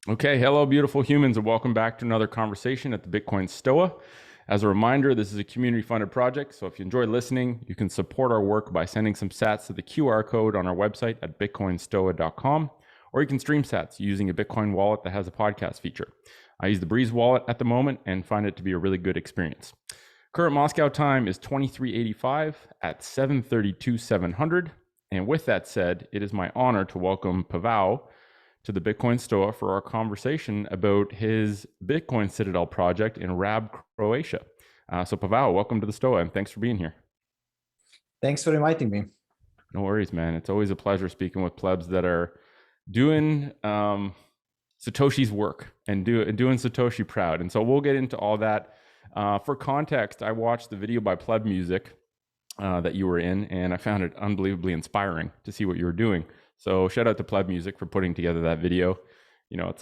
Okay, hello, beautiful humans, and welcome back to another conversation at the Bitcoin Stoa. As a reminder, this is a community-funded project, so if you enjoy listening, you can support our work by sending some sats to the QR code on our website at bitcoinstoa.com, or you can stream sats using a Bitcoin wallet that has a podcast feature. I use the Breeze wallet at the moment and find it to be a really good experience. Current Moscow time is 23:85 at 7:32 700, and with that said, it is my honor to welcome Pavao to the Bitcoin Stoa for our conversation about his Bitcoin Citadel project in Rab, Croatia. So Pavao, welcome to the Stoa and thanks for being here. Thanks for inviting me. No worries, man. It's always a pleasure speaking with plebs that are doing Satoshi's work and doing Satoshi proud. And so we'll get into all that. For context, I watched the video by Pleb Music that you were in, and I found it unbelievably inspiring to see what you were doing. So shout out to Pleb Music for putting together that video. You know,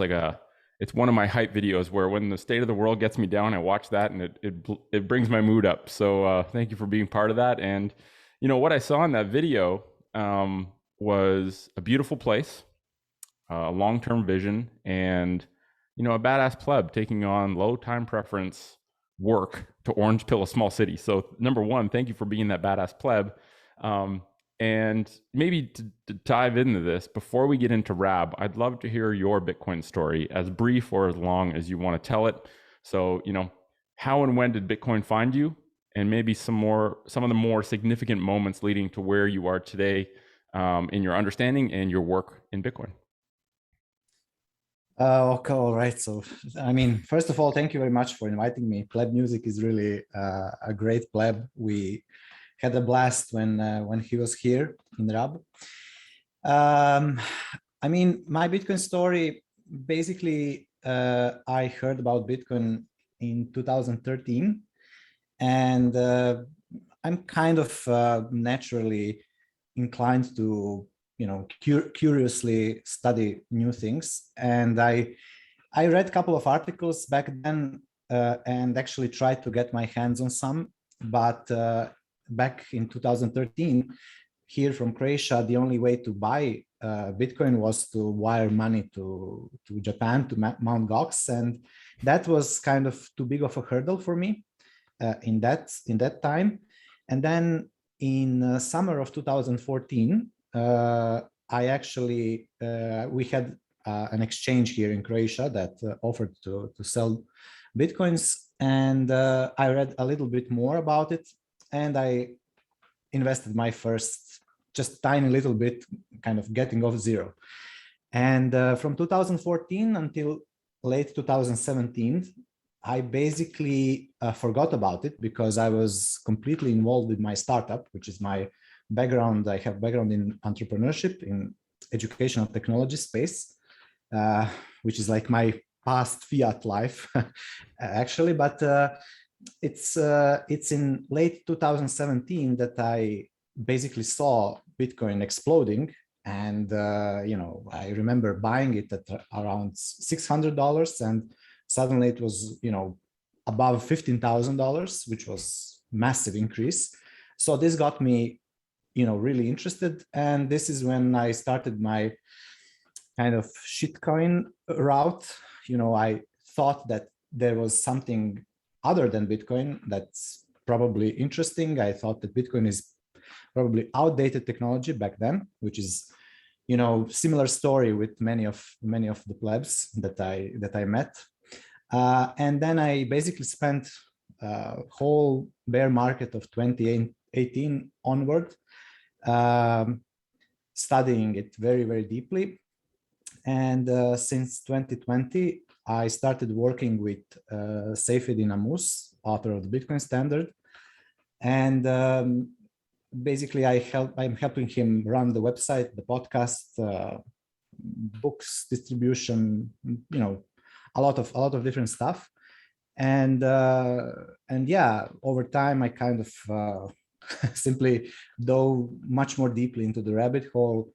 it's one of my hype videos where when the state of the world gets me down, I watch that and it brings my mood up. So thank you for being part of that. And you know what I saw in that video was a beautiful place, a long-term vision, and you know, a badass pleb taking on low time preference work to orange pill a small city. So number one, thank you for being that badass pleb. And maybe to dive into this, before we get into Rab, I'd love to hear your Bitcoin story, as brief or as long as you want to tell it. So, you know, how and when did Bitcoin find you? And maybe some of the more significant moments leading to where you are today in your understanding and your work in Bitcoin. Okay, all right. So, I mean, first of all, thank you very much for inviting me. Pleb Music is really a great pleb. We had a blast when he was here in Rab. I mean, my Bitcoin story, basically, I heard about Bitcoin in 2013, and I'm kind of naturally inclined to, you know, curiously study new things. And I read a couple of articles back then and actually tried to get my hands on some, but back in 2013, here from Croatia, the only way to buy Bitcoin was to wire money to Japan, to Mt. Gox, and that was kind of too big of a hurdle for me in that time. And then in summer of 2014, I actually we had an exchange here in Croatia that offered to sell Bitcoins, and I read a little bit more about it, and I invested my first, just tiny little bit, kind of getting off zero. And from 2014 until late 2017, I basically forgot about it because I was completely involved with my startup, which is my background. I have background in entrepreneurship, in educational technology space, which is like my past fiat life, actually. But it's in late 2017 that I basically saw Bitcoin exploding. And, you know, I remember buying it at around $600, and suddenly it was, you know, above $15,000, which was massive increase. So this got me, you know, really interested. And this is when I started my kind of shitcoin route. You know, I thought that there was something other than Bitcoin that's probably interesting. I thought that Bitcoin is probably outdated technology back then, which is, you know, similar story with many of the plebs that I met. And then I basically spent whole bear market of 2018 onward studying it very, very deeply. And since 2020, I started working with Saifedean Ammous, author of the Bitcoin Standard. And basically I'm helping him run the website, the podcast, books distribution, you know, a lot of different stuff. And yeah, over time I kind of simply dove much more deeply into the rabbit hole,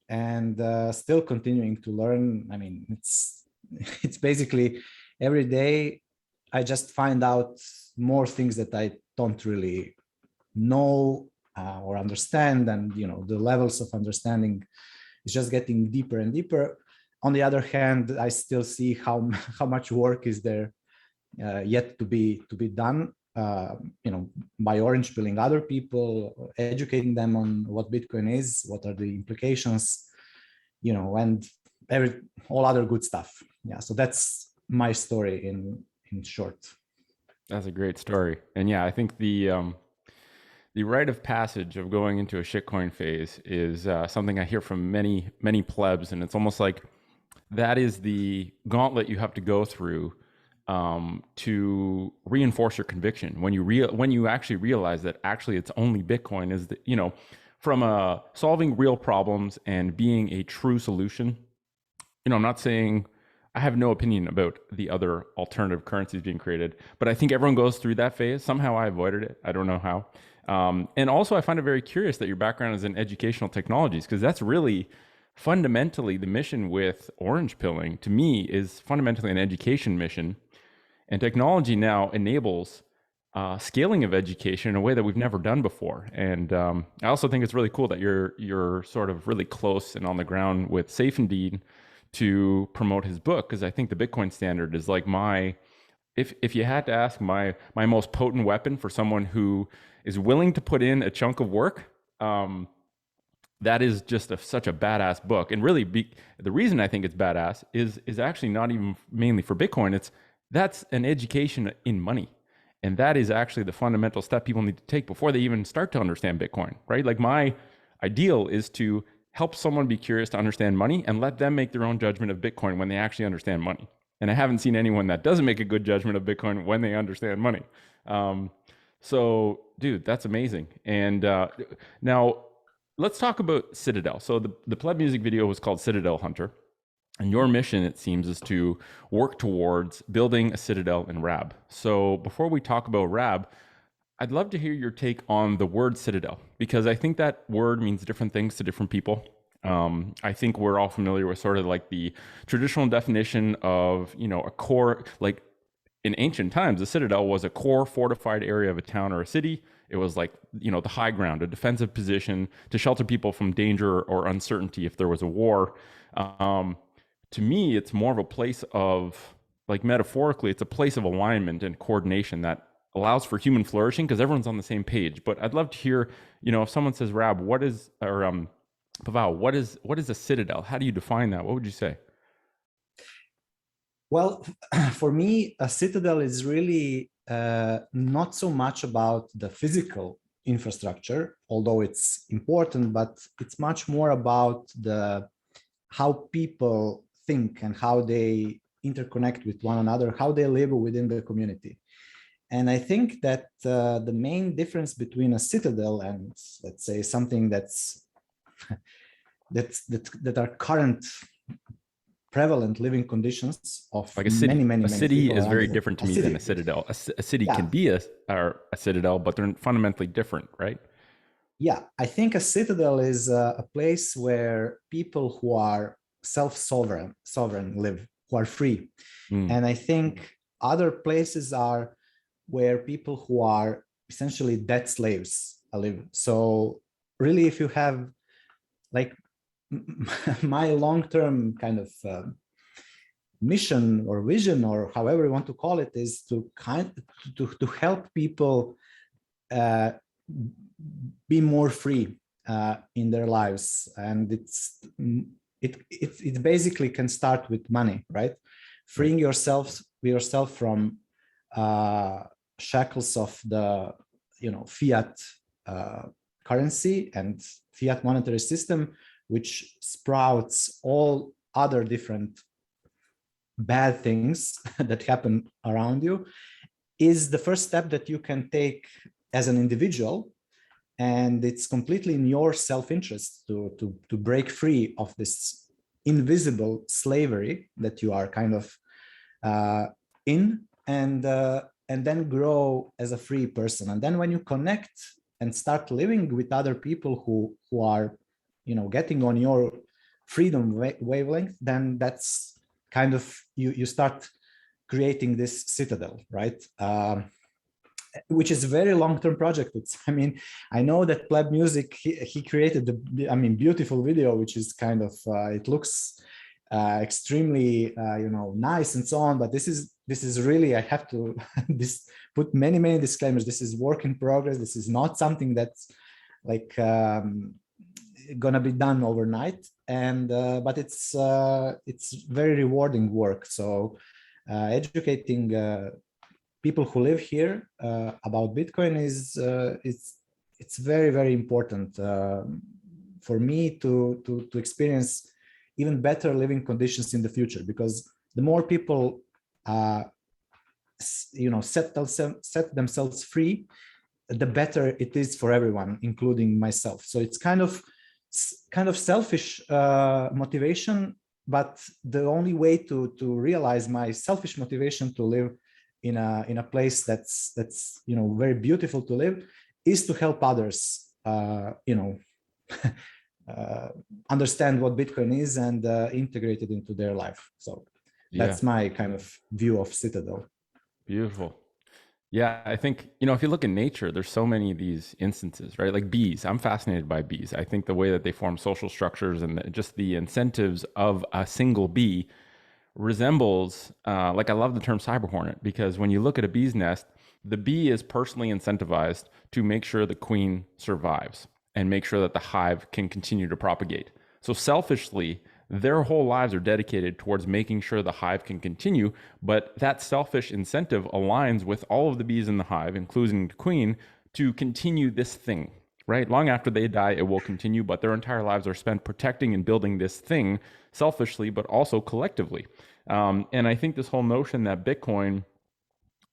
and still continuing to learn. I mean, it's basically every day I just find out more things that I don't really know or understand, and you know, the levels of understanding is just getting deeper and deeper. on the other hand, I still see how much work is there yet to be done. By orange pilling other people, educating them on what Bitcoin is, what are the implications, and all other good stuff. Yeah, so that's my story in short. That's a great story. And yeah, I think the rite of passage of going into a shitcoin phase is something I hear from many plebs, and it's almost like that is the gauntlet you have to go through to reinforce your conviction when you actually realize that actually it's only Bitcoin is the, from solving real problems and being a true solution. I'm not saying I have no opinion about the other alternative currencies being created, but I think everyone goes through that phase. Somehow I avoided it. I don't know how. And also, I find it very curious that your background is in educational technologies, because that's really fundamentally the mission with orange pilling, to me, is fundamentally an education mission. And technology now enables scaling of education in a way that we've never done before. And I also think it's really cool that you're sort of really close and on the ground with Safe Indeed to promote his book, because I think the Bitcoin Standard is like if you had to ask my most potent weapon for someone who is willing to put in a chunk of work, that is just such a badass book. And really, the reason I think it's badass is actually not even mainly for Bitcoin. That's an education in money. And that is actually the fundamental step people need to take before they even start to understand Bitcoin, right? Like, my ideal is to help someone be curious to understand money and let them make their own judgment of Bitcoin when they actually understand money. And I haven't seen anyone that doesn't make a good judgment of Bitcoin when they understand money. So, dude, that's amazing. And now let's talk about Citadel. So the Pleb music video was called Citadel Hunter. And your mission, it seems, is to work towards building a citadel in Rab. So before we talk about Rab, I'd love to hear your take on the word citadel, because I think that word means different things to different people. I think we're all familiar with sort of like the traditional definition of, a core, like in ancient times, a citadel was a core fortified area of a town or a city. It was like, the high ground, a defensive position to shelter people from danger or uncertainty if there was a war. To me, it's more of a place of, like, metaphorically, it's a place of alignment and coordination that allows for human flourishing because everyone's on the same page. But I'd love to hear, if someone says, Rab, Pavao, what is a citadel? How do you define that? What would you say? Well, for me, a citadel is really not so much about the physical infrastructure, although it's important, but it's much more about how people think and how they interconnect with one another, how they live within the community. And I think that the main difference between a citadel and, let's say, something that are current prevalent living conditions of like a city. many a city people is very different to me than a citadel. A city can be a citadel, but they're fundamentally different, right? Yeah, I think a citadel is a place where people who are self-sovereign live, who are free. And I think other places are where people who are essentially debt slaves live. So really, if you have, like, my long-term kind of mission or vision, or however you want to call it, is to help people be more free in their lives. And it basically can start with money, right? Freeing yourself from shackles of the fiat currency and fiat monetary system, which sprouts all other different bad things that happen around you, is the first step that you can take as an individual. And it's completely in your self-interest to break free of this invisible slavery that you are kind of in, and then grow as a free person. And then when you connect and start living with other people who are, getting on your freedom wavelength, then that's kind of, you start creating this citadel, right? Which is a very long-term project. I know that Pleb Music, he created beautiful video, which is kind of, it looks extremely nice and so on, but this is really, I have to put many disclaimers. This is work in progress. This is not something that's like gonna be done overnight, and but it's very rewarding work. So educating people who live here about Bitcoin is it's very important for me to experience even better living conditions in the future, because the more people set themselves free, the better it is for everyone, including myself. So it's kind of selfish motivation, but the only way to realize my selfish motivation to live in a place that's very beautiful to live is to help others understand what Bitcoin is and integrate it into their life. So that's my kind of view of Citadel. Beautiful. Yeah, I think, if you look in nature, there's so many of these instances, right? Like bees. I'm fascinated by bees. I think the way that they form social structures and just the incentives of a single bee resembles, like I love the term cyber hornet, because when you look at a bee's nest, the bee is personally incentivized to make sure the queen survives and make sure that the hive can continue to propagate. So selfishly, their whole lives are dedicated towards making sure the hive can continue, but that selfish incentive aligns with all of the bees in the hive, including the queen, to continue this thing, right? Long after they die, it will continue, but their entire lives are spent protecting and building this thing selfishly, but also collectively. And I think this whole notion that Bitcoin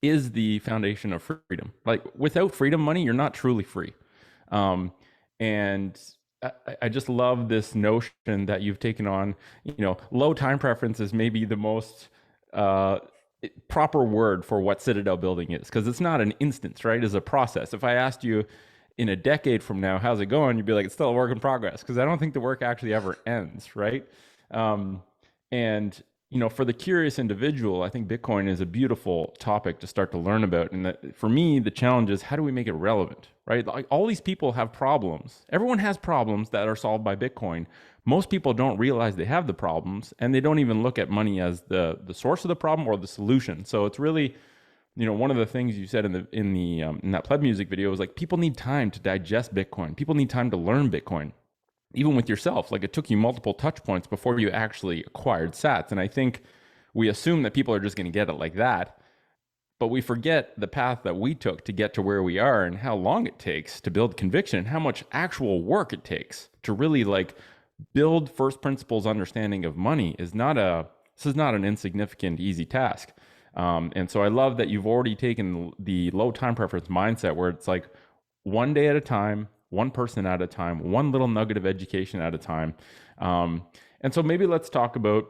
is the foundation of freedom. Like without freedom money, you're not truly free. And I just love this notion that you've taken on. Low time preference is maybe the most proper word for what Citadel building is, because it's not an instance, right? It's a process. If I asked you in a decade from now, how's it going? You'd be like, it's still a work in progress, because I don't think the work actually ever ends, right? And for the curious individual, I think Bitcoin is a beautiful topic to start to learn about. And that, for me, the challenge is, how do we make it relevant, right? Like all these people have problems. Everyone has problems that are solved by Bitcoin. Most people don't realize they have the problems, and they don't even look at money as the source of the problem or the solution. So it's really, one of the things you said in that pleb music video was like, people need time to digest Bitcoin. People need time to learn Bitcoin. Even with yourself, like it took you multiple touch points before you actually acquired sats. And I think we assume that people are just going to get it like that, but we forget the path that we took to get to where we are and how long it takes to build conviction and how much actual work it takes to really like build first principles understanding of money. This is not an insignificant, easy task. And so I love that you've already taken the low time preference mindset, where it's like one day at a time, one person at a time, one little nugget of education at a time. And so maybe let's talk about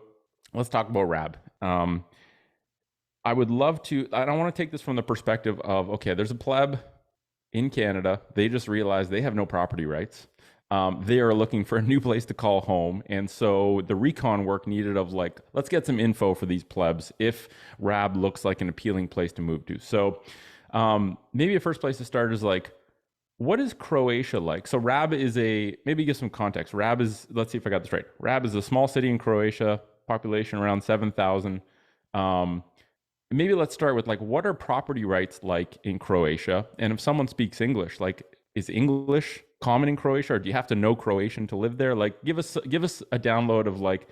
Rab. I would love to, I don't want to take this from the perspective of, okay, there's a pleb in Canada. They just realized they have no property rights. They are looking for a new place to call home. And so the recon work needed of like, let's get some info for these plebs if Rab looks like an appealing place to move to. So maybe a first place to start is like, what is Croatia like? So Rab is maybe give some context. Rab is, let's see if I got this right. Rab is a small city in Croatia, population around 7,000. Maybe let's start with like, what are property rights like in Croatia? And if someone speaks English, like, is English common in Croatia, or do you have to know Croatian to live there? Like, give us a download of like,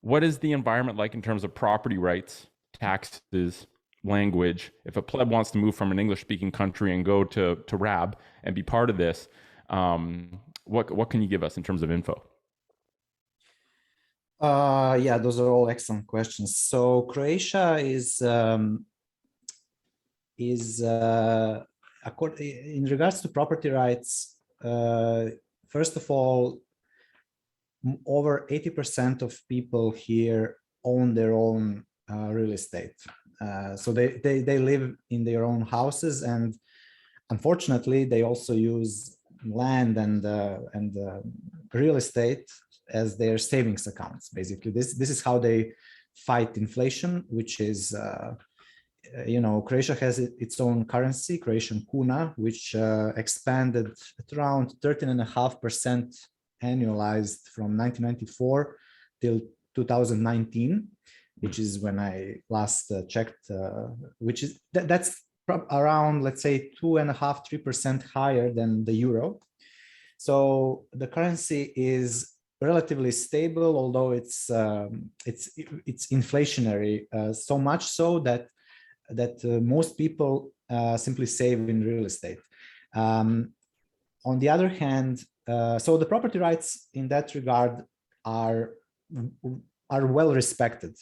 what is the environment like in terms of property rights, taxes, language? If a pleb wants to move from an English-speaking country and go to Rab and be part of this, what can you give us in terms of info? Yeah, those are all excellent questions. So Croatia is in regards to property rights, first of all, over 80% of people here own their own real estate. So they live in their own houses, and unfortunately, they also use land and real estate as their savings accounts. Basically, this is how they fight inflation, which is, Croatia has its own currency, Croatian kuna, which expanded at around 13.5% annualized from 1994 till 2019, which is when I last checked, which is that's around, let's say, 2.5-3% higher than the euro. So the currency is relatively stable, although it's inflationary, so much so that most people simply save in real estate. On the other hand, so the property rights in that regard are well respected,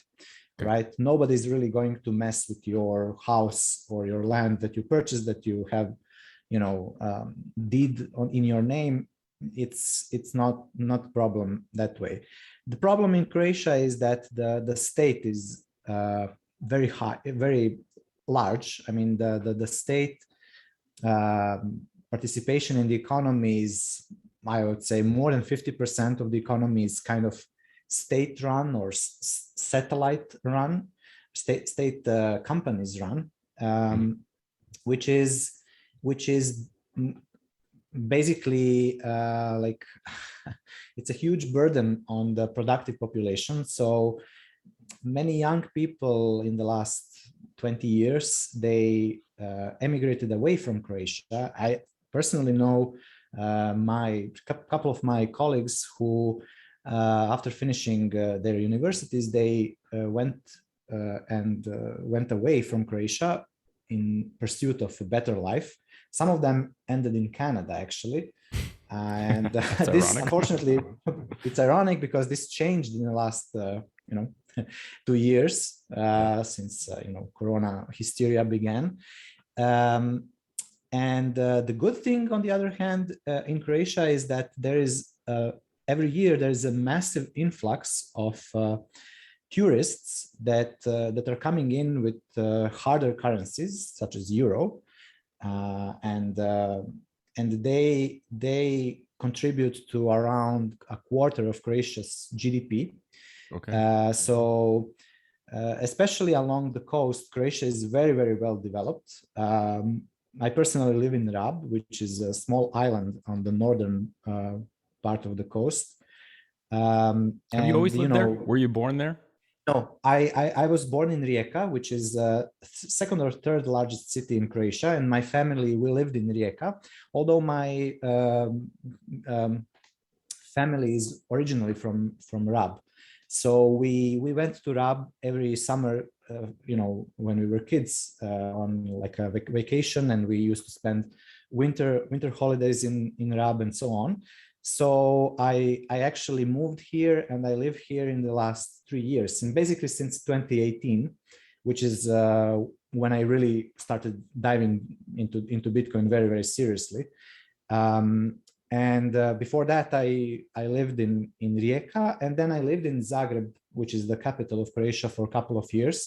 Okay. right? Nobody's really going to mess with your house or your land that you purchased, that you have, deed in your name. It's not a problem that way. The problem in Croatia is that the state is very high, very large. I mean, the state participation in the economy is, I would say, more than 50% of the economy is kind of state run or satellite run, state companies run, which is basically like it's a huge burden on the productive population. So many young people in the last 20 years, they emigrated away from Croatia. I personally know my couple of my colleagues who, after finishing their universities, they went away from Croatia in pursuit of a better life. Some of them ended in Canada, actually. And this, unfortunately, it's ironic because this changed in the last, 2 years since, Corona hysteria began. And the good thing, on the other hand, in Croatia is that there is every year there is a massive influx of tourists that are coming in with harder currencies such as euro, and they contribute to around a quarter of Croatia's GDP. Okay. Especially along the coast, Croatia is very, very well developed. I personally live in Rab, which is a small island on the northern part of the coast. Have you always lived there? Were you born there? No, I was born in Rijeka, which is the second or third largest city in Croatia, and my family, we lived in Rijeka. Although my family is originally from Rab, so we went to Rab every summer, when we were kids, on like a vacation, and we used to spend winter holidays in Rab and so on. So I actually moved here, and I live here in the last 3 years, and basically since 2018, which is when I really started diving into Bitcoin very, very seriously. And before that, I lived in Rijeka, and then I lived in Zagreb, which is the capital of Croatia, for a couple of years.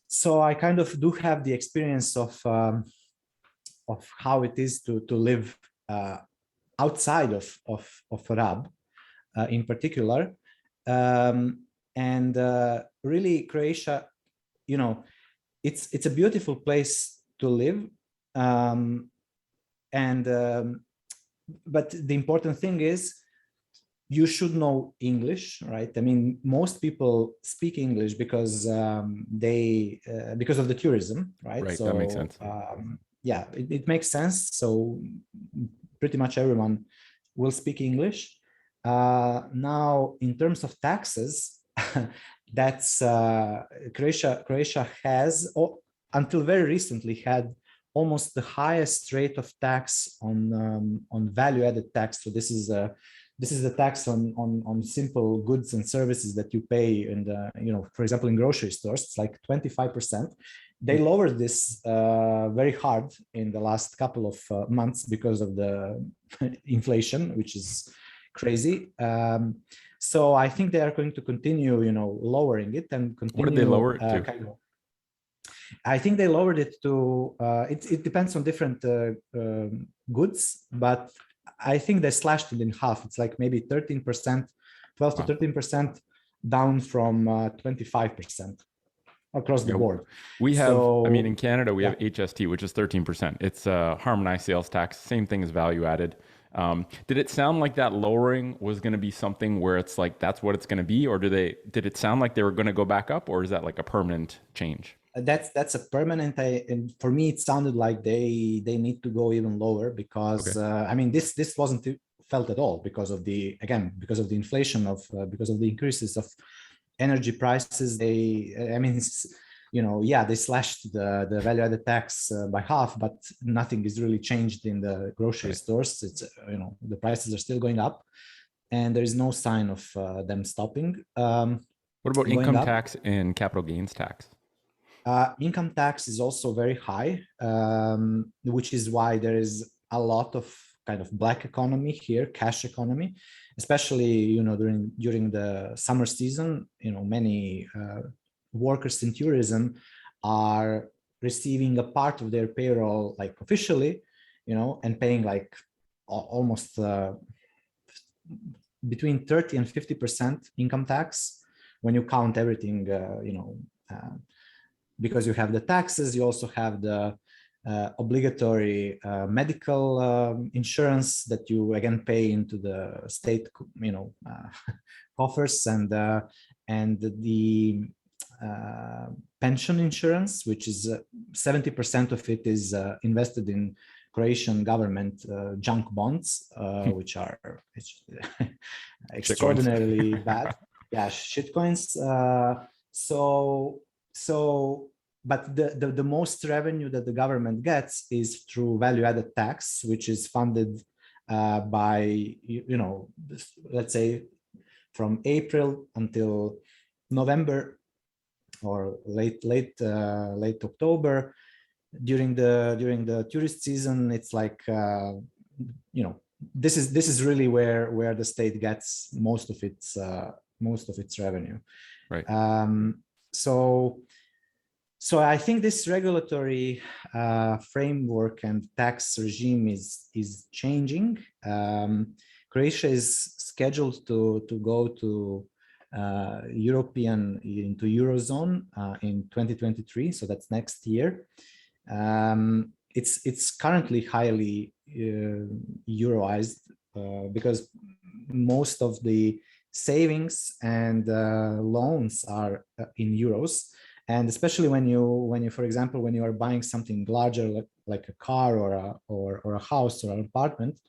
So I kind of do have the experience of how it is to live outside of Rab, in particular, and really Croatia, it's a beautiful place to live, but the important thing is you should know English, right? I mean, most people speak English because because of the tourism, right? Right, so that makes sense. Yeah, it makes sense. So pretty much everyone will speak English. Now, in terms of taxes, that's Croatia has, until very recently, had almost the highest rate of tax on value-added tax. So this is the tax on simple goods and services that you pay, and for example, in grocery stores, it's like 25%. They lowered this very hard in the last couple of months because of the inflation, which is crazy. So I think they are going to continue, lowering it and continue. What did they lower it to? I think they lowered it to. It depends on different goods, but I think they slashed it in half. It's like maybe 13%, 12 to 13%, down from 25% across the board. We have, in Canada, we have HST, which is 13%. It's harmonized sales tax, same thing as value added. Did it sound like that lowering was going to be something where it's like that's what it's going to be, or did it sound like they were going to go back up, or is that like a permanent change? That's a permanent. And for me, it sounded like they need to go even lower because Okay. I mean this wasn't felt at all because of the because of the inflation of because of the increases of energy prices. I mean, yeah, they slashed the value added tax by half, but nothing is really changed in the grocery Right. stores. It's the prices are still going up, and there is no sign of them stopping What about going income up. tax and capital gains tax? Income tax is also very high, which is why there is a lot of kind of black economy here, cash economy, especially during the summer season. Many workers in tourism are receiving a part of their payroll like officially, and paying like almost between 30 and 50% income tax when you count everything. Because you have the taxes, you also have the obligatory medical insurance that you again pay into the state, coffers, and the pension insurance, which is 70% of it is invested in Croatian government junk bonds, which are Shitcoins. extraordinarily bad. Yeah, shitcoins. So so but the most revenue that the government gets is through value added tax, which is funded by let's say from April until November or late October. During the tourist season, it's like this is really where the state gets most of its revenue. Right. So I think this regulatory framework and tax regime is changing. Croatia is scheduled to go to into Eurozone in 2023, so that's next year. It's currently highly Euroized because most of the savings and loans are in euros, and especially when you for example when you are buying something larger like a car or a house or an apartment,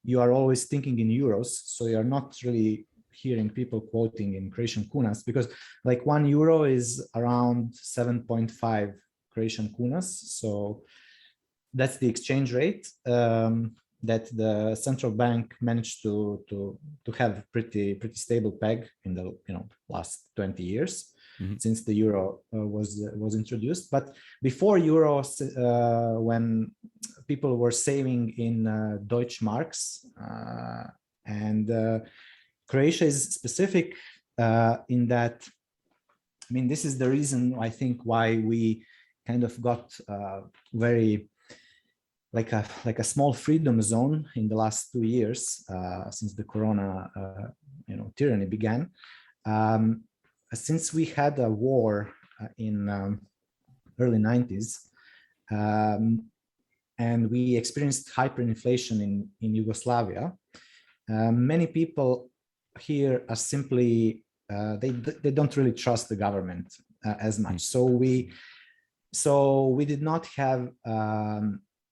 you are always thinking in euros, so you're not really hearing people quoting in Croatian kunas, because like €1 is around 7.5 Croatian kunas. So that's the exchange rate that the central bank managed to have pretty stable peg in the last 20 years since the euro was introduced. But before euro, when people were saving in Deutschmarks, and Croatia is specific in that. I mean, this is the reason I think why we kind of got very like a small freedom zone in the last 2 years since the corona tyranny began. Since we had a war in early 90s, and we experienced hyperinflation in Yugoslavia, many people here are simply they don't really trust the government as much. So we did not have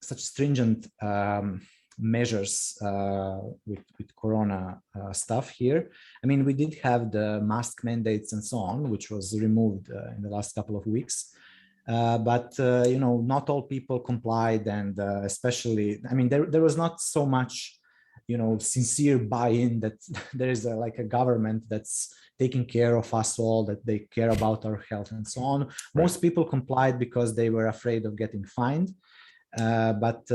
such stringent measures with Corona stuff here. I mean, we did have the mask mandates and so on, which was removed in the last couple of weeks. But not all people complied, and especially, I mean, there was not so much, sincere buy-in that there is like a government that's taking care of us all, that they care about our health and so on. Right. Most people complied because they were afraid of getting fined, but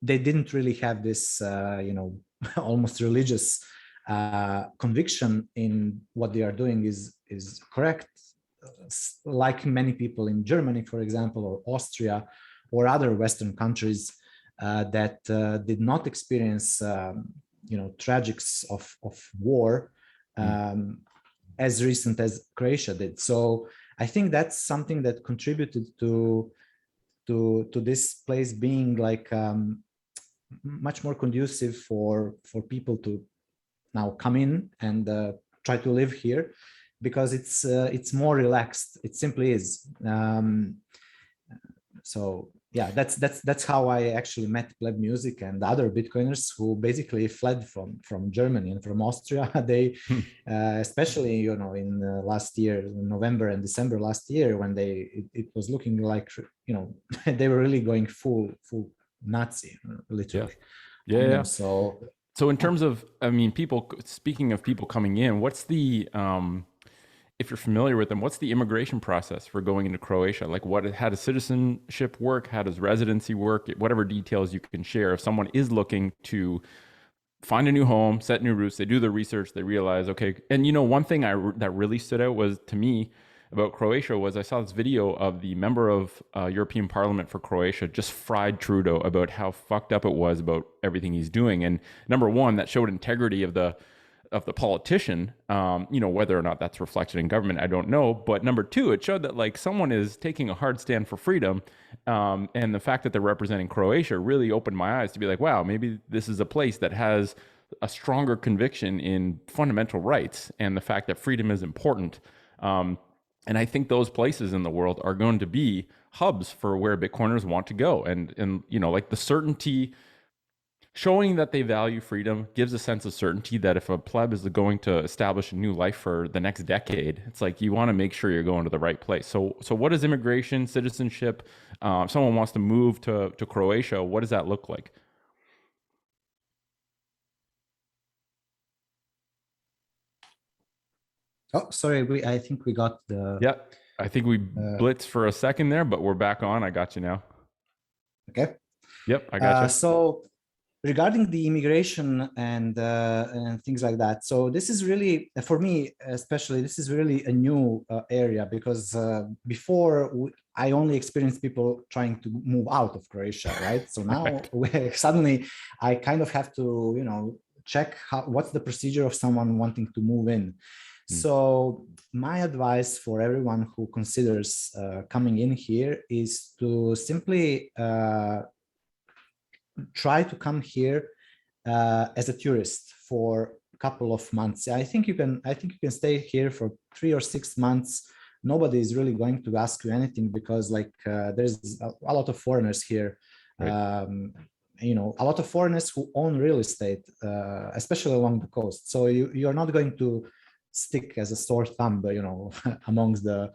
they didn't really have this, almost religious conviction in what they are doing is correct. Like many people in Germany, for example, or Austria, or other Western countries that did not experience, tragics of war as recent as Croatia did. So I think that's something that contributed to this place being like much more conducive for people to now come in and try to live here, because it's more relaxed. It simply is. So yeah, that's how I actually met Pleb Music and other Bitcoiners who basically fled from Germany and from Austria. They, especially in last year, November and December last year, when it was looking like they were really going full Nazi, literally. Yeah. So in yeah. terms of, I mean, speaking of people coming in, what's the if you're familiar with them, what's the immigration process for going into Croatia? Like, how does citizenship work? How does residency work? Whatever details you can share. If someone is looking to find a new home, set new roots, they do the research, they realize, okay. And one thing that really stood out was to me about Croatia was I saw this video of the member of European Parliament for Croatia just fried Trudeau about how fucked up it was about everything he's doing. And number one, that showed integrity of the politician. Whether or not that's reflected in government, I don't know. But number two, it showed that like someone is taking a hard stand for freedom, and the fact that they're representing Croatia really opened my eyes to be like, wow, maybe this is a place that has a stronger conviction in fundamental rights and the fact that freedom is important. And I think those places in the world are going to be hubs for where Bitcoiners want to go, and like the certainty. Showing that they value freedom gives a sense of certainty that if a pleb is going to establish a new life for the next decade, it's like you want to make sure you're going to the right place. So what is immigration, citizenship? If someone wants to move to Croatia, what does that look like? Oh, sorry. I think we got the. Yeah, I think we blitzed for a second there, but we're back on. I got you now. Okay. Yep, I got you. So regarding the immigration and things like that, so this is really, for me especially, this is really a new area, because before I only experienced people trying to move out of Croatia, right? So now suddenly I kind of have to check what's the procedure of someone wanting to move in. So my advice for everyone who considers coming in here is to simply try to come here as a tourist for a couple of months. I think you can stay here for 3 or 6 months. Nobody is really going to ask you anything, because there's a lot of foreigners here. Right. A lot of foreigners who own real estate, especially along the coast. So you're not going to stick as a sore thumb, amongst the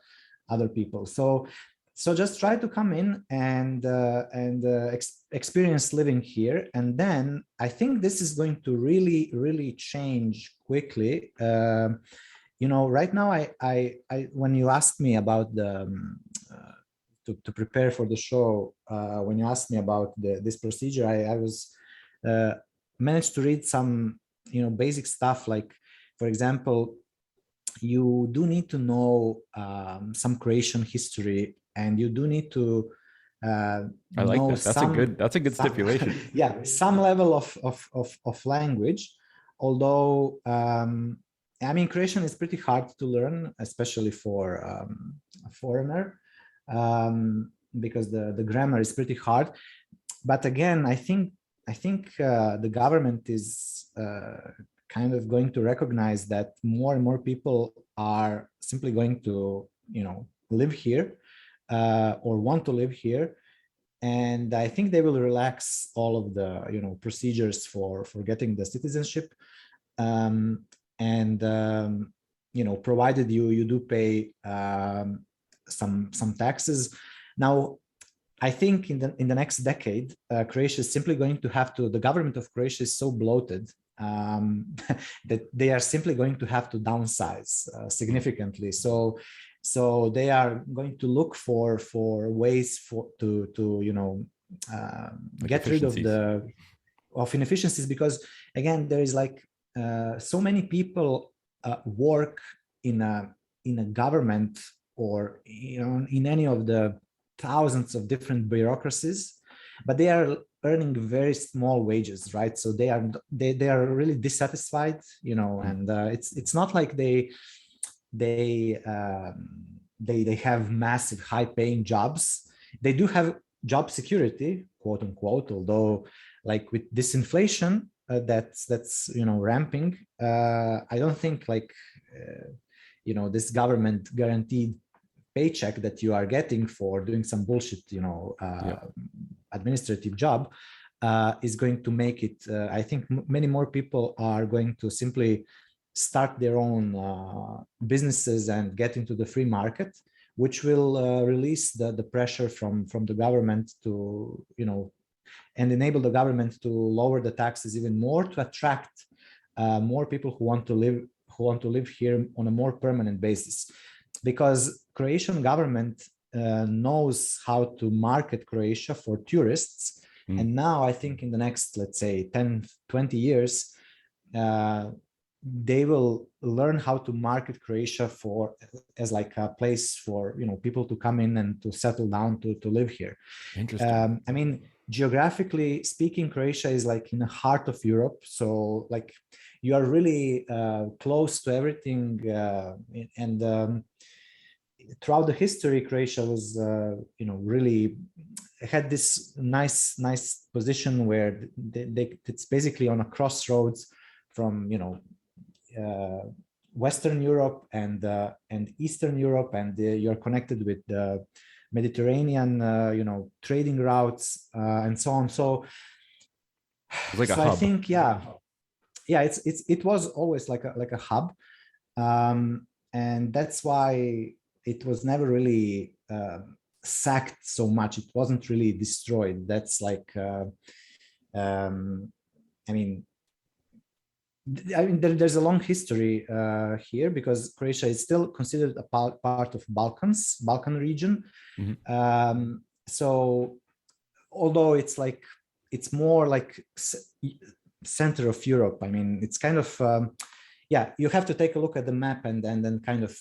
other people. So just try to come in and experience living here, and then I think this is going to really change quickly. Right now, I when you asked me about the to prepare for the show, when you asked me about this procedure, I was managed to read some basic stuff, like, for example, you do need to know some Croatian history, and you do need to I like know that. That's a good stipulation. Yeah, some level of language. Although I mean, Croatian is pretty hard to learn, especially for a foreigner, because the grammar is pretty hard. But again, I think the government is kind of going to recognize that more and more people are simply going to live here, or want to live here, and I think they will relax all of the procedures for getting the citizenship, and provided you do pay some taxes. Now, I think in the next decade, Croatia is simply going to have to. The government of Croatia is so bloated that they are simply going to have to downsize significantly. So they are going to look for ways to get rid of inefficiencies, because again, there is like so many people work in a government, or in any of the thousands of different bureaucracies, but they are earning very small wages, right? So they are really dissatisfied, and it's not like they have massive high paying jobs. They do have job security, quote unquote, although like with this inflation that's ramping, I don't think like this government guaranteed paycheck that you are getting for doing some bullshit Yep. administrative job is going to make it. I think many more people are going to simply start their own businesses and get into the free market, which will release the pressure from the government to and enable the government to lower the taxes even more to attract more people who want to live here on a more permanent basis, because Croatian government knows how to market Croatia for tourists. Mm. And now I think in the next, let's say 10, 20 years, they will learn how to market Croatia as like a place for people to come in and to settle down to live here. Interesting. I mean, geographically speaking, Croatia is like in the heart of Europe, so like you are really close to everything, and throughout the history, Croatia was really had this nice position where it's basically on a crossroads from Western Europe and Eastern Europe, and you're connected with the Mediterranean, trading routes and so on. It's like a I hub. think, yeah, it was always like a hub, and that's why it was never really sacked so much. It wasn't really destroyed. That's like, I mean, there's a long history here, because Croatia is still considered a part of Balkan region. Mm-hmm. So although it's more like center of Europe, I mean, it's kind of yeah, you have to take a look at the map and then kind of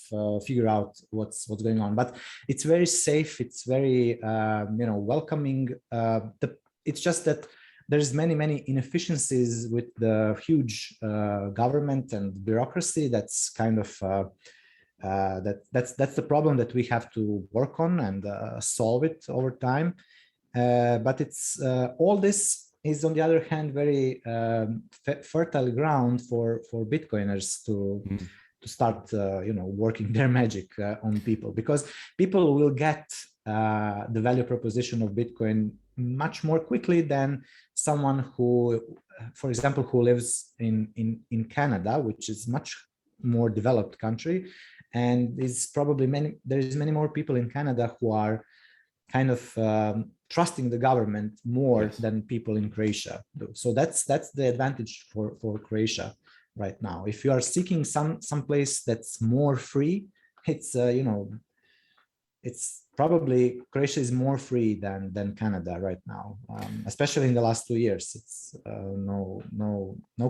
figure out what's going on. But it's very safe. It's very welcoming. It's just that there's many inefficiencies with the huge government and bureaucracy. That's kind of that's the problem that we have to work on and solve it over time. But it's all this is, on the other hand, very fertile ground for Bitcoiners to start working their magic on people, because people will get the value proposition of Bitcoin much more quickly than someone who, for example, who lives in Canada, which is much more developed country, and is probably there's many more people in Canada who are kind of trusting the government more Yes. than people in Croatia do. So that's the advantage for Croatia right now. If you are seeking some place that's more free, it's it's probably Croatia is more free than Canada right now, especially in the last 2 years. It's no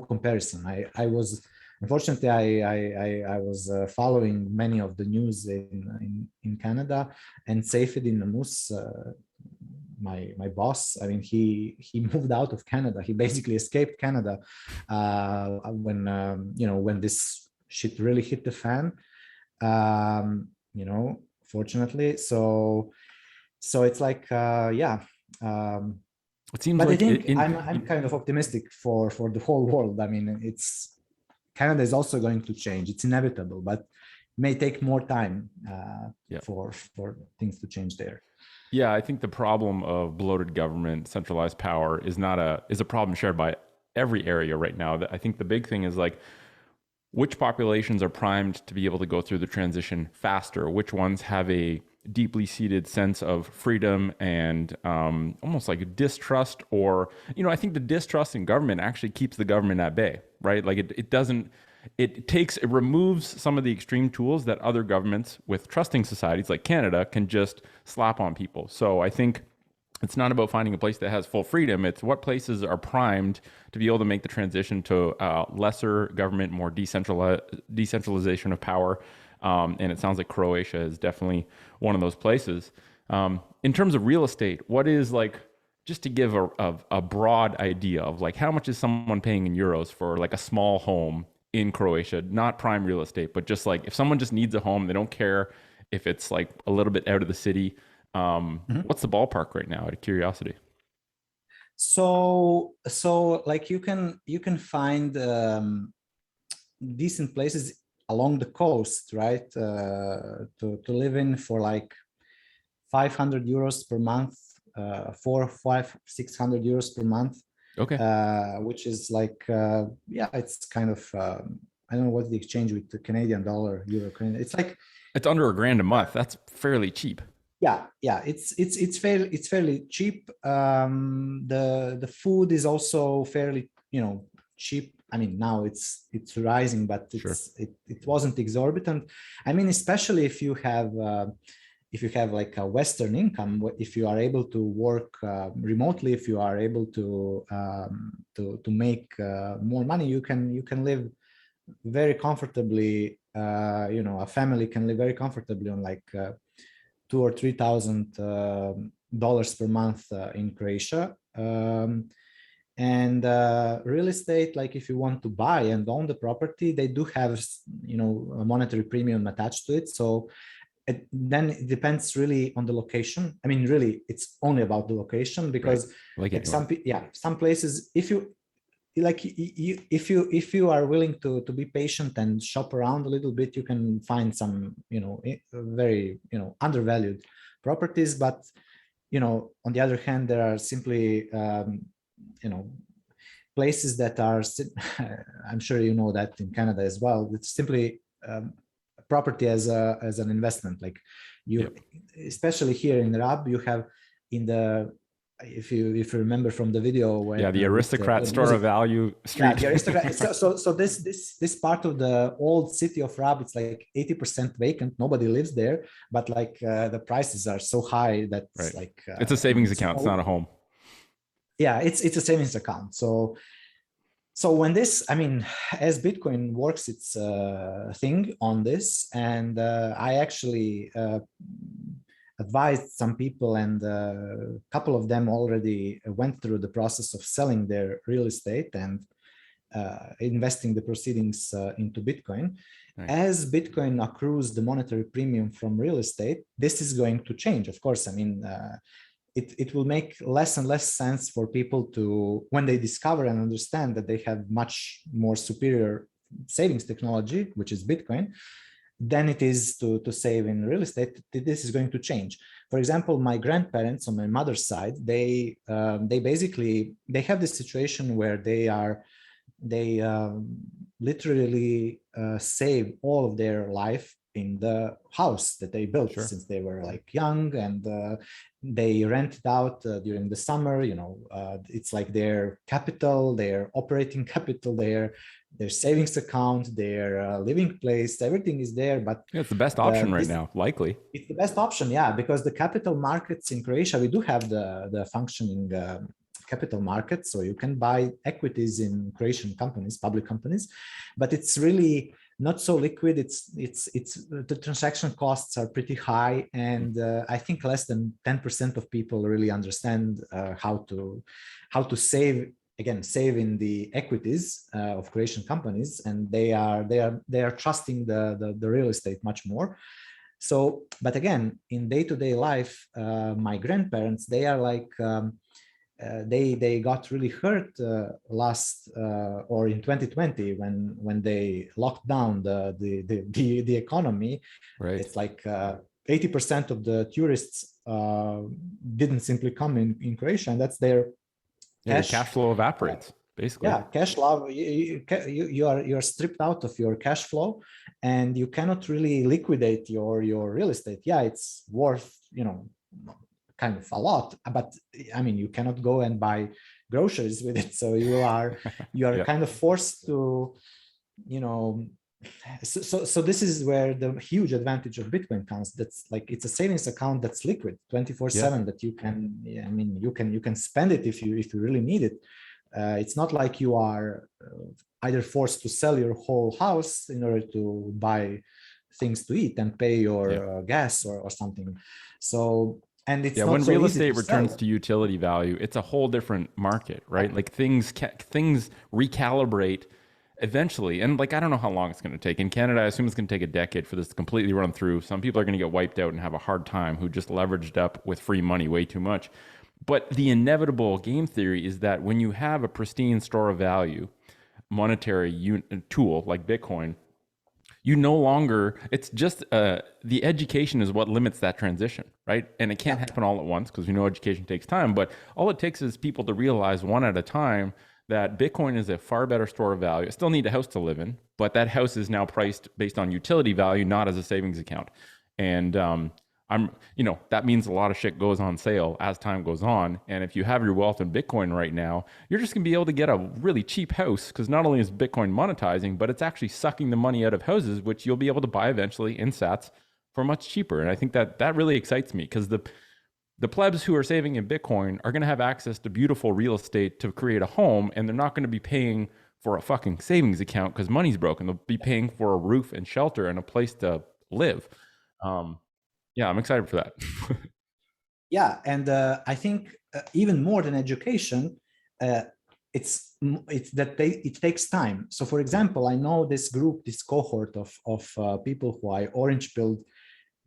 comparison. I was unfortunately I was following many of the news in Canada, and Seyfedin Namus, my boss, I mean, he moved out of Canada. He basically escaped Canada when this shit really hit the fan. Fortunately. So it's like, yeah. It seems But I like think I'm kind of optimistic for the whole world. I mean, Canada is also going to change. It's inevitable, but may take more time for things to change there. Yeah, I think the problem of bloated government, centralized power is a problem shared by every area right now. I think the big thing is like, which populations are primed to be able to go through the transition faster? Which ones have a deeply seated sense of freedom and almost like a distrust, or, I think the distrust in government actually keeps the government at bay, right? Like it removes some of the extreme tools that other governments with trusting societies like Canada can just slap on people. So I think it's not about finding a place that has full freedom. It's what places are primed to be able to make the transition to lesser government, more decentralization of power. And it sounds like Croatia is definitely one of those places. In terms of real estate, what is like, just to give a broad idea of like, how much is someone paying in euros for like a small home in Croatia? Not prime real estate, but just like if someone just needs a home, they don't care if it's like a little bit out of the city. What's the ballpark right now, out of curiosity? So like you can find decent places along the coast, right? To live in for like 500 euros per month, 600 euros per month, Okay. which is like, yeah, it's kind of, I don't know what's the exchange with the Canadian dollar, euro. It's like, It's under $1,000 a month. That's fairly cheap. yeah, it's fairly cheap. The food is also fairly, cheap. I mean, now it's rising, but Sure. it wasn't exorbitant. I mean, especially if you have like a Western income, if you are able to work remotely, if you are able to make more money, you can live very comfortably. A family can live very comfortably on like 2 or 3 thousand dollars per month in Croatia. And real estate, like if you want to buy and own the property, they do have a monetary premium attached to it. So then it depends really on the location. I mean, really, it's only about the location, Right. because Like like anywhere. some places, if you like if you are willing to be patient and shop around a little bit, you can find some very undervalued properties. But on the other hand, there are simply you know places that are I'm sure you know that in Canada as well, it's simply property as an investment. Like you, Yep. especially here in Rab, you have in the if you remember from the video when Yeah. The with aristocrat the store of music. value Yeah, street. the aristocrat. So this part of the old city of Rab, it's like 80% vacant. Nobody lives there, but like the prices are so high that Right. it's like It's a savings it's account. It's not a home. yeah, it's a savings account. So when this, I mean, as Bitcoin works its thing on this, and I actually advised some people, and a couple of them already went through the process of selling their real estate and investing the proceedings into Bitcoin. Nice. As Bitcoin accrues the monetary premium from real estate, this is going to change. Of course, I mean, it will make less and less sense for people to, when they discover and understand that they have much more superior savings technology, which is Bitcoin, than it is to save in real estate. This is going to change. For example, my grandparents on my mother's side, they basically they have this situation where they literally save all of their life in the house that they built Sure. since they were like young, and they rent it out during the summer. It's like their capital, their operating capital, their savings account, their living place, everything is there. But Yeah, it's the best option right this now, likely. it's the best option, yeah, because the capital markets in Croatia, we do have the functioning capital markets, so you can buy equities in Croatian companies, public companies, but it's really not so liquid. It's the transaction costs are pretty high, and I think less than 10% of people really understand how to save in the equities of Croatian companies, and they are trusting the real estate much more. So, but again, in day-to-day life, my grandparents, they are like they got really hurt last or in 2020 when they locked down the economy. Right. It's like 80% of the tourists didn't simply come in Croatia, and that's their Yeah, your cash cash. flow Uh, evaporates, basically. yeah, cash flow. You are stripped out of your cash flow, and you cannot really liquidate your real estate. Yeah, it's worth kind of a lot, but I mean, you cannot go and buy groceries with it. So you are Yeah. kind of forced to you know so this is where the huge advantage of Bitcoin comes. That's like it's a savings account that's liquid Yeah. 24/7, that you can, yeah, I mean, you can spend it if you really need it. It's not like you are either forced to sell your whole house in order to buy things to eat and pay Yeah. your gas or something. So, and it's Yeah, not when so real easy estate to returns sell. to utility value, it's a whole different market, right? Like things recalibrate eventually. And like I don't know how long it's going to take. In Canada, I assume it's going to take a decade for this to completely run through. Some people are going to get wiped out and have a hard time who just leveraged up with free money way too much. But the inevitable game theory is that when you have a pristine store of value, monetary tool like Bitcoin, you no longer, it's just the education is what limits that transition, right? And it can't Yeah, happen all at once because we know education takes time, but all it takes is people to realize one at a time that Bitcoin is a far better store of value. I still need a house to live in, but that house is now priced based on utility value, not as a savings account. And that means a lot of shit goes on sale as time goes on. And if you have your wealth in Bitcoin right now, you're just going to be able to get a really cheap house because not only is Bitcoin monetizing, but it's actually sucking the money out of houses, which you'll be able to buy eventually in sats for much cheaper. And I think that really excites me because the plebs who are saving in Bitcoin are going to have access to beautiful real estate to create a home, and they're not going to be paying for a fucking savings account because money's broken. They'll be paying for a roof and shelter and a place to live. Um, yeah, I'm excited for that. yeah, and I think even more than education, uh, it's that it takes time. So, for example, I know this group, this cohort of people who I orange pilled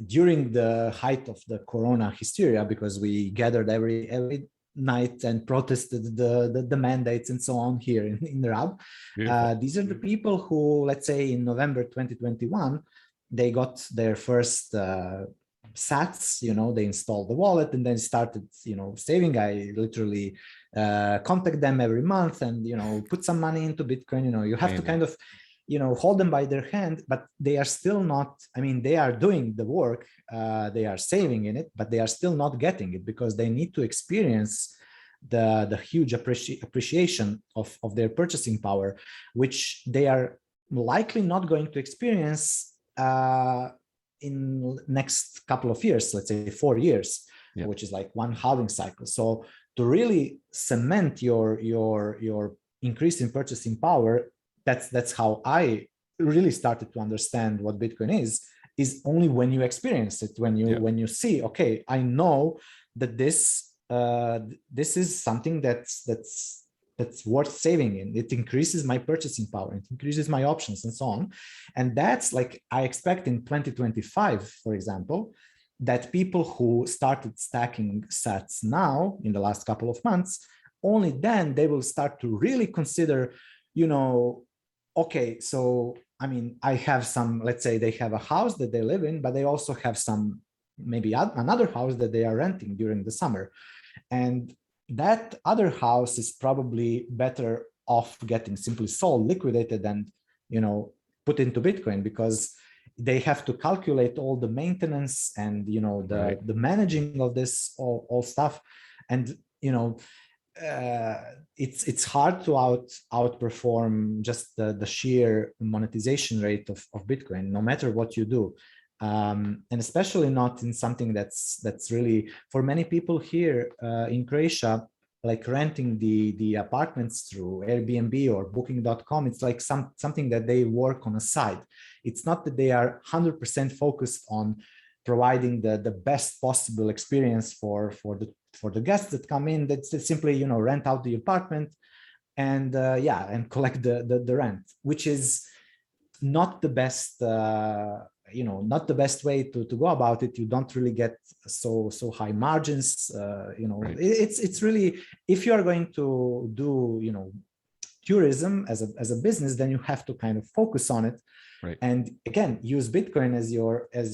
during the height of the corona hysteria, because we gathered every night and protested the mandates and so on here in Rab. Beautiful. These are the people who, let's say in November 2021, they got their first sats, they installed the wallet and then started, saving. I literally contact them every month and, put some money into Bitcoin. You have to Amazing. kind of, hold them by their hand, but they are still not, I mean, they are doing the work, they are saving in it, but they are still not getting it because they need to experience the huge appreciation of their purchasing power, which they are likely not going to experience in next couple of years, let's say 4 years, Yeah. which is like one halving cycle. So to really cement your increase in purchasing power, that's how I really started to understand what Bitcoin is only when you experience it, when you see, okay, I know that this is something that's worth saving in. It increases my purchasing power, it increases my options and so on. And that's like, I expect in 2025, for example, that people who started stacking sats now in the last couple of months, only then they will start to really consider, okay, so I mean, I have some, let's say they have a house that they live in, but they also have some, maybe another house that they are renting during the summer. And that other house is probably better off getting simply sold, liquidated, and, put into Bitcoin, because they have to calculate all the maintenance and, the managing of this all stuff. And, it's hard to outperform just the sheer monetization rate of Bitcoin, no matter what you do, and especially not in something that's really, for many people here in Croatia, like renting the apartments through Airbnb or Booking.com. It's like something that they work on a side. It's not that they are 100% focused on providing the best possible experience for the guests that come in. That's simply, rent out the apartment and and collect the rent, which is not the best, not the best way to go about it. You don't really get so high margins. Right. It's really, if you are going to do, tourism as a business, then you have to kind of focus on it. Right. And again, use Bitcoin as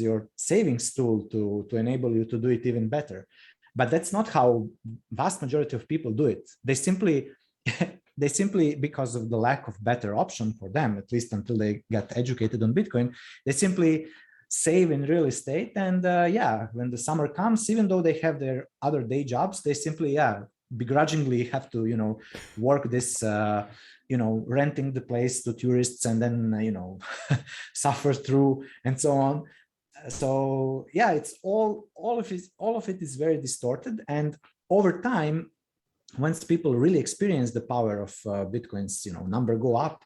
your savings tool to enable you to do it even better. But that's not how vast majority of people do it. They simply because of the lack of better option for them, at least until they get educated on Bitcoin, they simply save in real estate. And when the summer comes, even though they have their other day jobs, they simply begrudgingly have to work this renting the place to tourists, and then suffer through and so on. So it's all of it is very distorted. And over time, once people really experience the power of Bitcoin's number go up,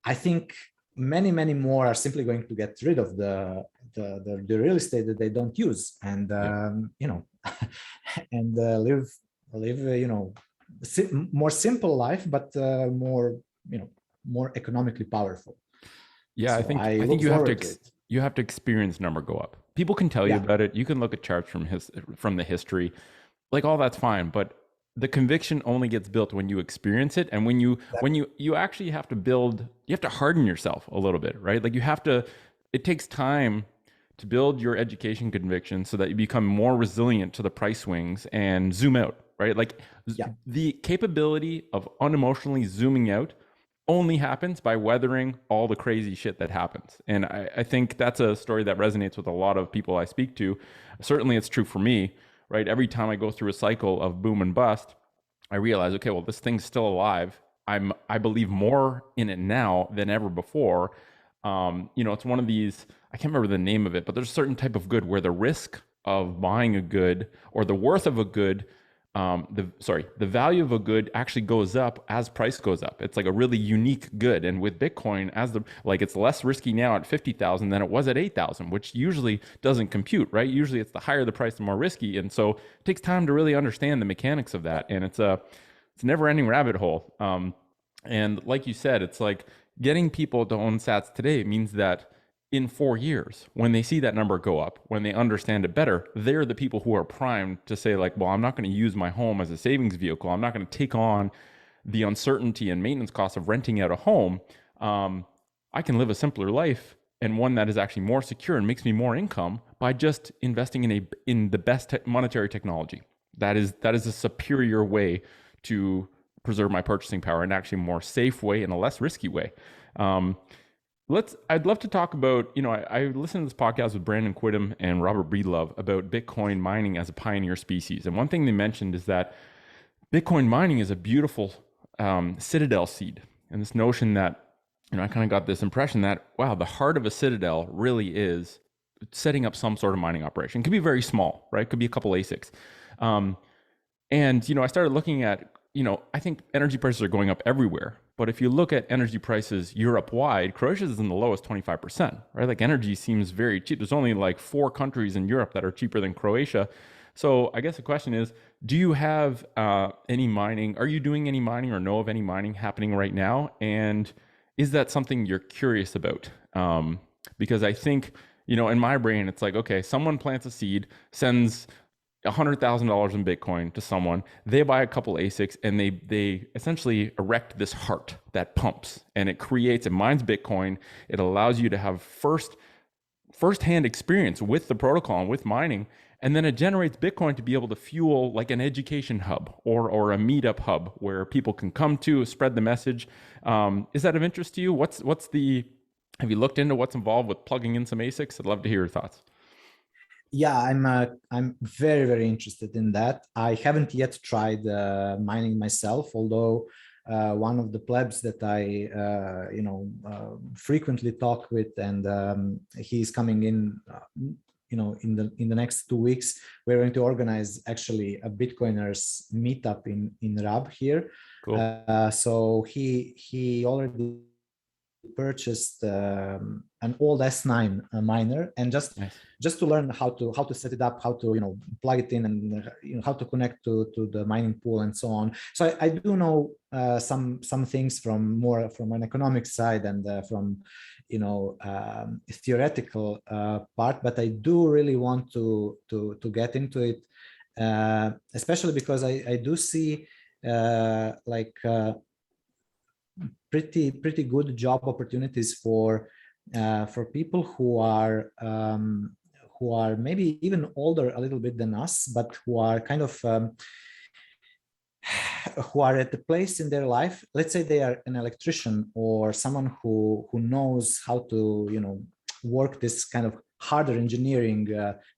I think many more are simply going to get rid of the real estate that they don't use, and and live more simple life, but more economically powerful. Yeah, I So think I I think look you have to forward to it. you have to experience number go up. People can tell you Yeah, about it. You can look at charts from the history. like all that's fine, but the conviction only gets built when you experience it, and when you actually have to build, you have to harden yourself a little bit, right? Like you have to, it takes time to build your education conviction so that you become more resilient to the price swings and zoom out, right? Like Yeah. the capability of unemotionally zooming out only happens by weathering all the crazy shit that happens. And I think that's a story that resonates with a lot of people I speak to. Certainly it's true for me, right? Every time I go through a cycle of boom and bust, I realize, okay, well, this thing's still alive. I believe more in it now than ever before. It's one of these, I can't remember the name of it, but there's a certain type of good where the risk of buying a good or the worth of a good, the value of a good actually goes up as price goes up. It's like a really unique good. And with Bitcoin, it's less risky now at 50,000 than it was at 8,000, which usually doesn't compute, right? Usually it's the higher the price, the more risky. And so it takes time to really understand the mechanics of that. And it's a never ending rabbit hole. And like you said, it's like getting people to own sats today means that in 4 years, when they see that number go up, when they understand it better, they're the people who are primed to say, like, well, I'm not going to use my home as a savings vehicle. I'm not going to take on the uncertainty and maintenance costs of renting out a home. I can live a simpler life and one that is actually more secure and makes me more income by just investing in the best monetary technology. That is a superior way to preserve my purchasing power, and actually a more safe way and a less risky way. I'd love to talk about, I listened to this podcast with Brandon Quittem and Robert Breedlove about Bitcoin mining as a pioneer species. And one thing they mentioned is that Bitcoin mining is a beautiful citadel seed. And this notion that, I kind of got this impression that, wow, the heart of a citadel really is setting up some sort of mining operation. It could be very small, right? It could be a couple ASICs. I started looking at, I think energy prices are going up everywhere. But if you look at energy prices Europe-wide, Croatia is in the lowest 25%, right? Like energy seems very cheap. There's only like 4 countries in Europe that are cheaper than Croatia. So I guess the question is, do you have any mining? Are you doing any mining or know of any mining happening right now? And is that something you're curious about? Because I think, in my brain, it's like, okay, someone plants a seed, sends $100,000 in Bitcoin to someone, they buy a couple ASICs, and they essentially erect this heart that pumps, and it mines Bitcoin. It allows you to have first-hand experience with the protocol and with mining, and then it generates Bitcoin to be able to fuel like an education hub or a meetup hub where people can come to spread the message. Is that of interest to you? Have you looked into what's involved with plugging in some ASICs? I'd love to hear your thoughts. Yeah, I'm very, very interested in that. I haven't yet tried mining myself, although one of the plebs that I frequently talk with, and he's coming in in the next 2 weeks. We're going to organize actually a Bitcoiners meetup in Rab here. Cool. So he already purchased an old S9 miner, and Nice. just to learn how to set it up, how to plug it in, and how to connect to the mining pool and so on. So I do know some things from an economic side and from theoretical part, but I do really want to get into it, especially because I do see pretty good job opportunities for people who are maybe even older a little bit than us, but who are kind of who are at the place in their life. Let's say they are an electrician or someone who knows how to work this kind of harder engineering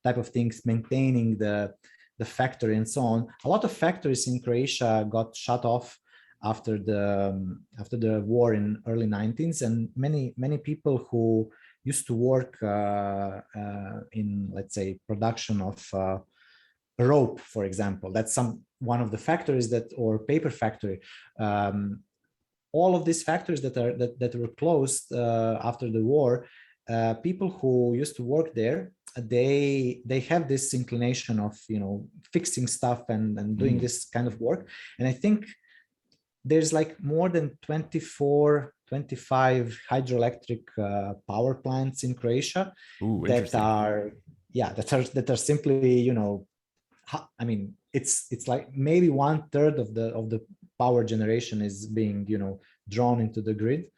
type of things, maintaining the factory and so on. A lot of factories in Croatia got shut off after the war in early 19s, and many people who used to work in, let's say, production of rope, for example, that's one of the factories or paper factory. All of these factories that were closed after the war, people who used to work there, they have this inclination of fixing stuff and doing this kind of work. And I think there's like more than 25 hydroelectric power plants in Croatia. Ooh, that interesting. are simply, I mean, it's like maybe 1/3 of the power generation is being, drawn into the grid.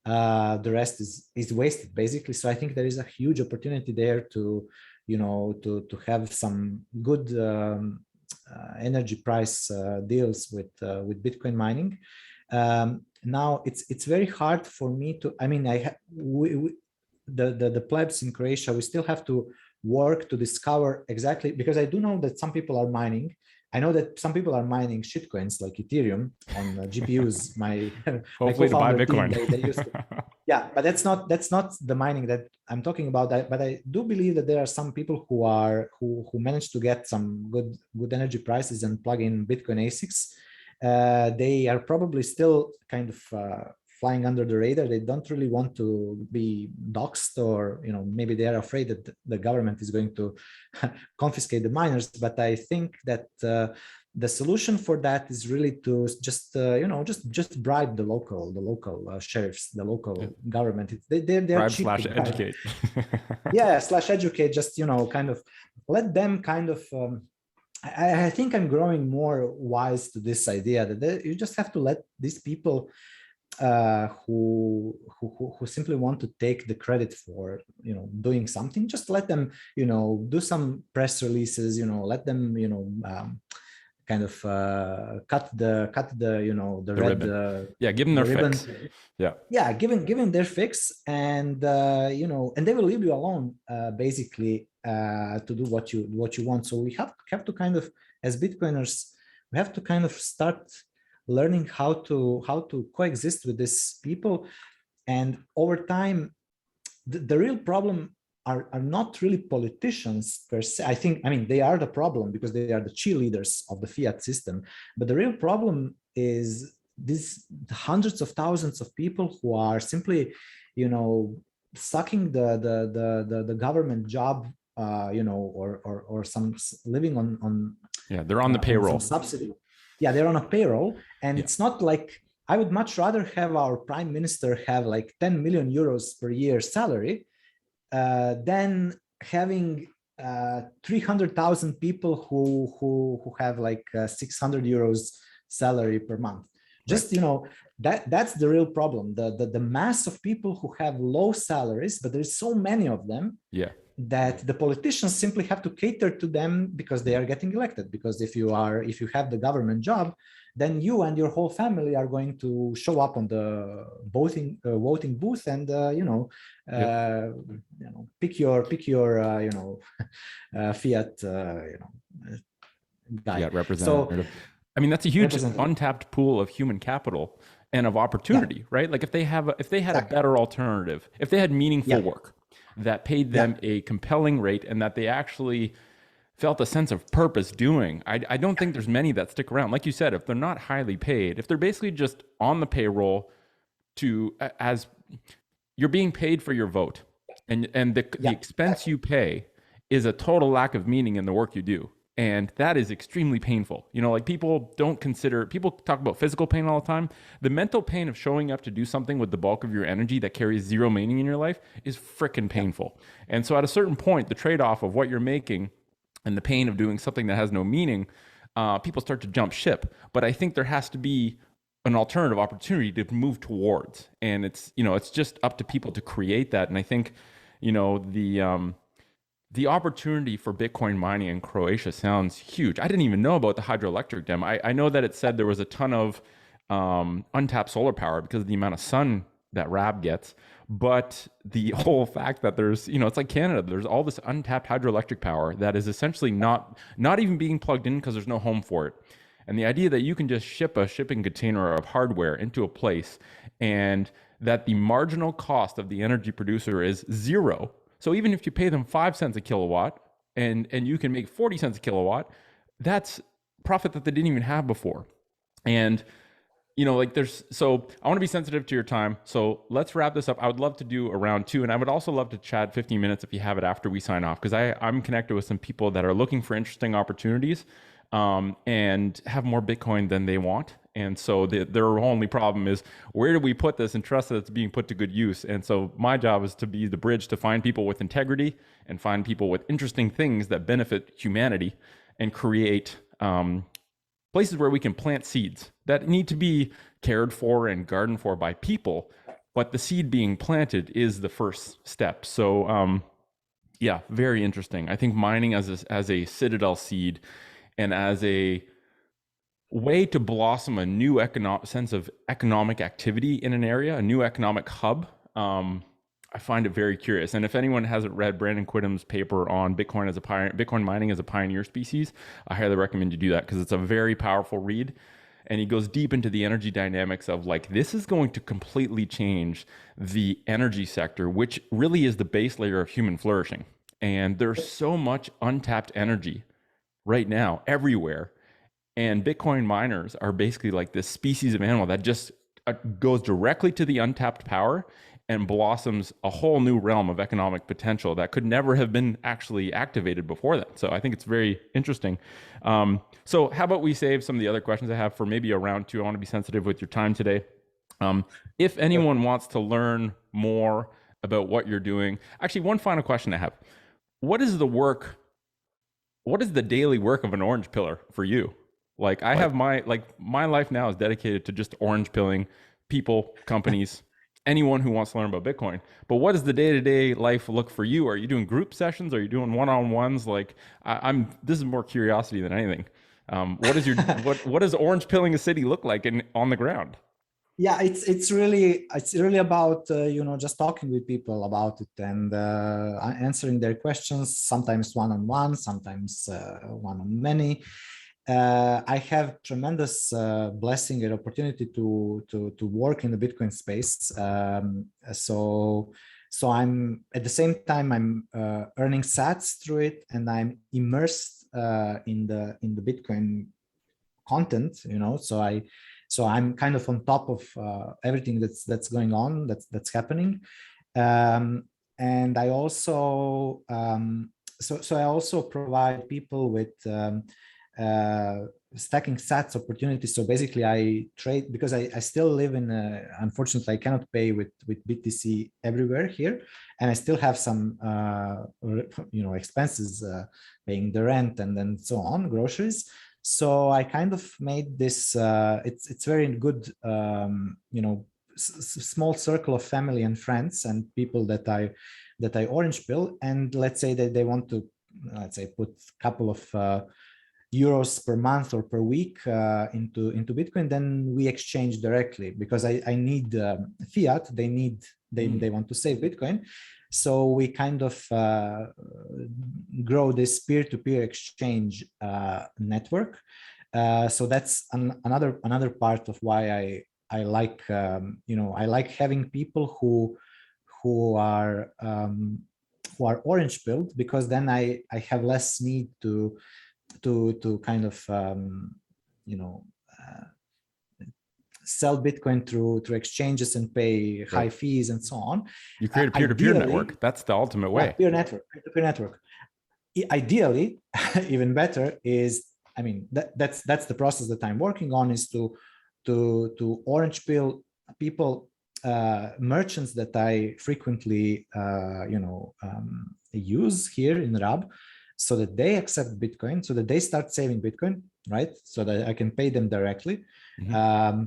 The rest is wasted basically. So I think there is a huge opportunity there to, to have some good energy price deals with Bitcoin mining. Now it's very hard for me to. I mean, the plebs in Croatia, we still have to work to discover exactly, because I do know that some people are mining. I know that some people are mining shitcoins like Ethereum on GPUs. My my Hopefully to buy co-founder team, Bitcoin. they used to. Yeah, but that's not the mining that I'm talking about. But I do believe that there are some people who managed to get some good energy prices and plug in Bitcoin ASICs. They are probably still kind of flying under the radar. They don't really want to be doxxed, or maybe they are afraid that the government is going to confiscate the miners. But I think that the solution for that is really to just just bribe the local sheriffs, the local government. They're Bribe cheap slash educate. yeah, slash educate. Just kind of let them kind of. I think I'm growing more wise to this idea that you just have to let these people who simply want to take the credit for doing something, just let them do some press releases, let them kind of cut the the red ribbon. Yeah, give them their ribbon. fix. Yeah, given their fix, and and they will leave you alone basically to do what you want. So we have to kind of, as Bitcoiners, we have to kind of start learning how to coexist with these people. And over time, the real problem are not really politicians per se. I mean, they are the problem because they are the cheerleaders of the fiat system. But the real problem is these hundreds of thousands of people who are simply, sucking the government job, or some living on they're on the payroll. some subsidy. Yeah, they're on a payroll, and it's not like, I would much rather have our prime minister have like 10 million euros per year salary than having 300,000 people who have like 600 euros salary per month. Just that's the real problem. The mass of people who have low salaries, but there's so many of them. Yeah. That the politicians simply have to cater to them because they are getting elected. Because if you have the government job, then you and your whole family are going to show up on the voting booth and pick your fiat guy. Yeah, representative. So, I mean, that's a huge untapped pool of human capital and of opportunity, right? Like if they had a better alternative, if they had meaningful work that paid them a compelling rate and that they actually felt a sense of purpose doing, I don't think there's many that stick around. Like you said, if they're not highly paid, if they're basically just on the payroll as you're being paid for your vote, and the expense you pay is a total lack of meaning in the work you do. And that is extremely painful. Like people talk about physical pain all the time. The mental pain of showing up to do something with the bulk of your energy that carries zero meaning in your life is freaking painful. And so at a certain point, the trade-off of what you're making and the pain of doing something that has no meaning, people start to jump ship. But I think there has to be an alternative opportunity to move towards. And it's just up to people to create that. And I think, the opportunity for Bitcoin mining in Croatia sounds huge. I didn't even know about the hydroelectric dam. I know that it said there was a ton of untapped solar power because of the amount of sun that Rab gets. But the whole fact that there's, it's like Canada, there's all this untapped hydroelectric power that is essentially not even being plugged in because there's no home for it. And the idea that you can just ship a shipping container of hardware into a place and that the marginal cost of the energy producer is zero. So even if you pay them 5 cents a kilowatt and you can make 40 cents a kilowatt, that's profit that they didn't even have before. And, so I want to be sensitive to your time. So let's wrap this up. I would love to do a round 2. And I would also love to chat 15 minutes if you have it after we sign off, because I'm connected with some people that are looking for interesting opportunities and have more Bitcoin than they want. And so their only problem is, where do we put this and trust that it's being put to good use? And so my job is to be the bridge to find people with integrity and find people with interesting things that benefit humanity and create places where we can plant seeds that need to be cared for and gardened for by people, but the seed being planted is the first step. So yeah, very interesting. I think mining as a citadel seed and as a way to blossom a new sense of economic activity in an area, a new economic hub. I find it very curious. And if anyone hasn't read Brandon Quittam's paper on Bitcoin mining as a pioneer species, I highly recommend you do that because it's a very powerful read. And he goes deep into the energy dynamics of like, this is going to completely change the energy sector, which really is the base layer of human flourishing. And there's so much untapped energy right now everywhere. And Bitcoin miners are basically like this species of animal that just goes directly to the untapped power and blossoms a whole new realm of economic potential that could never have been actually activated before that. So I think it's very interesting. So how about we save some of the other questions I have for maybe a round two? I want to be sensitive with your time today. If anyone wants to learn more about what you're doing, actually, one final question I have. What is the daily work of an orange pillar for you? Like I have my life now is dedicated to just orange pilling people, companies, anyone who wants to learn about Bitcoin. But what does the day-to-day life look for you? Are you doing group sessions? Are you doing one-on-ones? Like this is more curiosity than anything. What is your what does orange pilling a city look like on the ground? Yeah, it's really about just talking with people about it and answering their questions, sometimes one-on-one, sometimes one-on-many. I have tremendous blessing and opportunity to work in the Bitcoin space. So I'm at the same time I'm earning sats through it, and I'm immersed in the Bitcoin content. So I'm kind of on top of everything that's going on, that's happening. And I also so I also provide people with stacking sats opportunities. So basically I trade, because I still live in unfortunately I cannot pay with BTC everywhere here, and I still have some expenses, paying the rent and then so on, groceries. So I kind of made this it's very good small circle of family and friends and people that I orange pill, and let's say that they want to, let's say, put a couple of euros per month or per week into Bitcoin, then we exchange directly, because I need fiat, they want to save Bitcoin. So we kind of grow this peer-to-peer exchange network. So that's another part of why I like I like having people who are orange pilled, because then I have less need to kind of sell Bitcoin through exchanges and pay high fees and so on. You create a peer-to-peer network. That's the ultimate way. Peer network. Ideally, even better is, I mean, that's the process that I'm working on, is to orange pill people, merchants that I frequently use here in Rab, so that they accept Bitcoin, so that they start saving Bitcoin, right? So that I can pay them directly. Mm-hmm.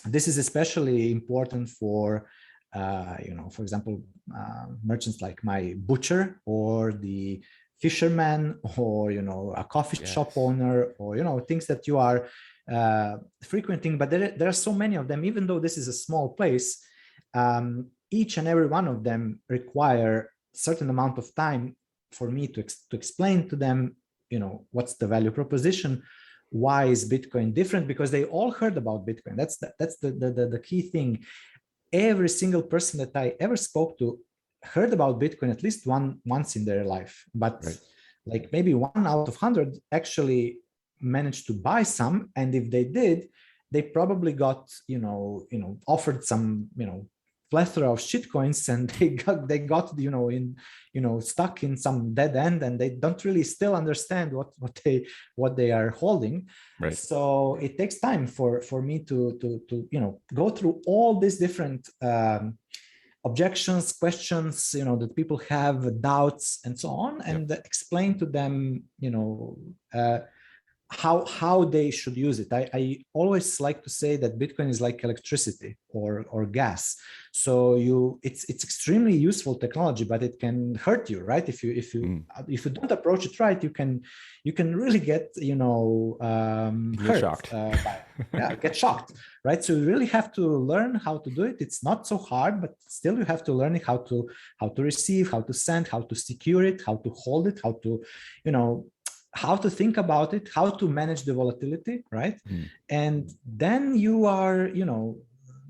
This is especially important for, for example, merchants like my butcher, or the fisherman, or a coffee shop owner, or things that you are frequenting. But there are so many of them. Even though this is a small place, each and every one of them require a certain amount of time for me to explain to them, what's the value proposition, why is Bitcoin different, because they all heard about Bitcoin. That's the key thing. Every single person that I ever spoke to heard about Bitcoin at least once in their life, but like maybe 1 out of 100 actually managed to buy some. And if they did, they probably got offered some plethora of shit coins, and they got stuck in some dead end, and they don't really still understand what they are holding. Right. So it takes time for me to go through all these different objections, questions, that people have, doubts, and so on, and explain to them how they should use it. I always like to say that Bitcoin is like electricity or gas. So it's extremely useful technology, but it can hurt you, right? If you don't approach it right, you can really get Get hurt shocked. get shocked, right? So you really have to learn how to do it. It's not so hard, but still you have to learn how to receive, how to send, how to secure it, how to hold it, how to think about it, how to manage the volatility, right? And then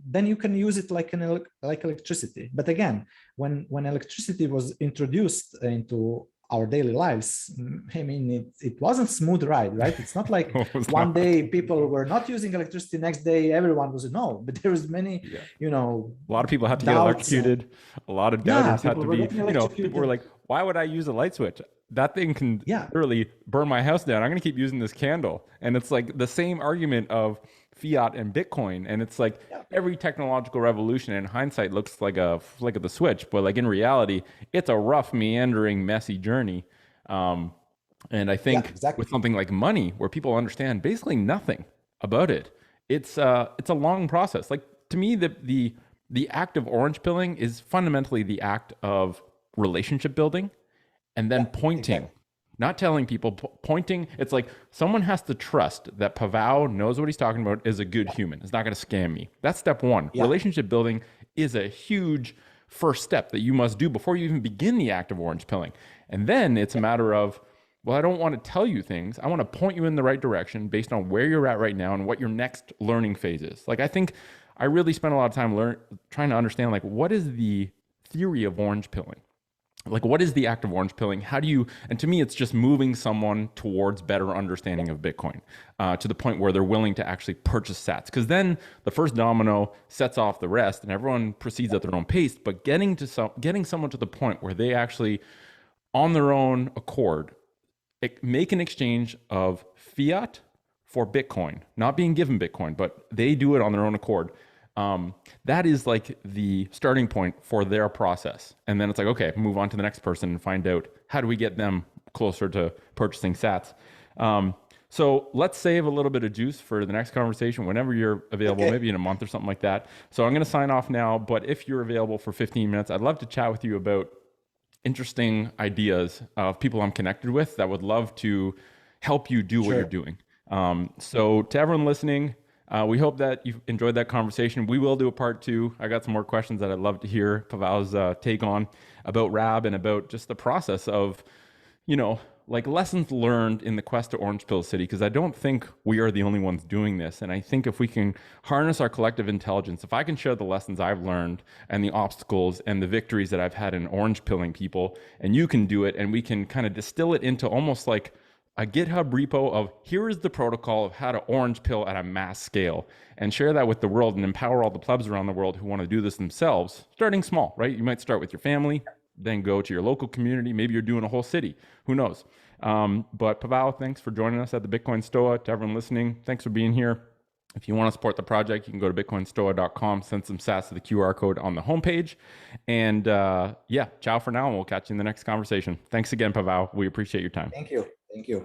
then you can use it like electricity. But again, when electricity was introduced into our daily lives, I mean, it wasn't smooth ride, right? It's not like one day people were not using electricity, next day everyone was no. But there was many, a lot of people had to get doubts electrocuted. A lot of doubters had to be, people were like, why would I use a light switch? That thing can literally burn my house down. I'm going to keep using this candle. And it's like the same argument of fiat and Bitcoin. And it's like every technological revolution in hindsight looks like a flick of the switch, but like in reality, it's a rough, meandering, messy journey. And I think with something like money, where people understand basically nothing about it, it's a long process. Like to me, the act of orange pilling is fundamentally the act of relationship building. And then pointing, not telling people, pointing. It's like someone has to trust that Pavao knows what he's talking about, is a good human. It's not going to scam me. That's step one. Relationship building is a huge first step that you must do before you even begin the act of orange pilling. And then it's a matter of, well, I don't want to tell you things. I want to point you in the right direction based on where you're at right now and what your next learning phase is. Like, I think I really spent a lot of time trying to understand, like, what is the theory of orange pilling? Like, what is the act of orange pilling? How do you, and to me, it's just moving someone towards better understanding of Bitcoin to the point where they're willing to actually purchase sats. Because then the first domino sets off the rest and everyone proceeds at their own pace. But getting someone to the point where they actually, on their own accord, make an exchange of fiat for Bitcoin, not being given Bitcoin, but they do it on their own accord. That is like the starting point for their process. And then it's like, okay, move on to the next person and find out how do we get them closer to purchasing sats. So let's save a little bit of juice for the next conversation whenever you're available, maybe in a month or something like that. So I'm going to sign off now, but if you're available for 15 minutes, I'd love to chat with you about interesting ideas of people I'm connected with that would love to help you do what you're doing. So to everyone listening, we hope that you've enjoyed that conversation. We will do a part 2. I got some more questions that I'd love to hear Pavao's take on about Rab and about just the process of, like lessons learned in the quest to Orange Pill City, because I don't think we are the only ones doing this. And I think if we can harness our collective intelligence, if I can share the lessons I've learned and the obstacles and the victories that I've had in orange pilling people, and you can do it, and we can kind of distill it into almost like a GitHub repo of here is the protocol of how to orange pill at a mass scale, and share that with the world and empower all the plebs around the world who want to do this themselves, starting small, right? You might start with your family, then go to your local community. Maybe you're doing a whole city. Who knows? But Pavao, thanks for joining us at the Bitcoin Stoa. To everyone listening, thanks for being here. If you want to support the project, you can go to bitcoinstoa.com, send some sats to the QR code on the homepage. And ciao for now, and we'll catch you in the next conversation. Thanks again, Pavao. We appreciate your time. Thank you. Thank you.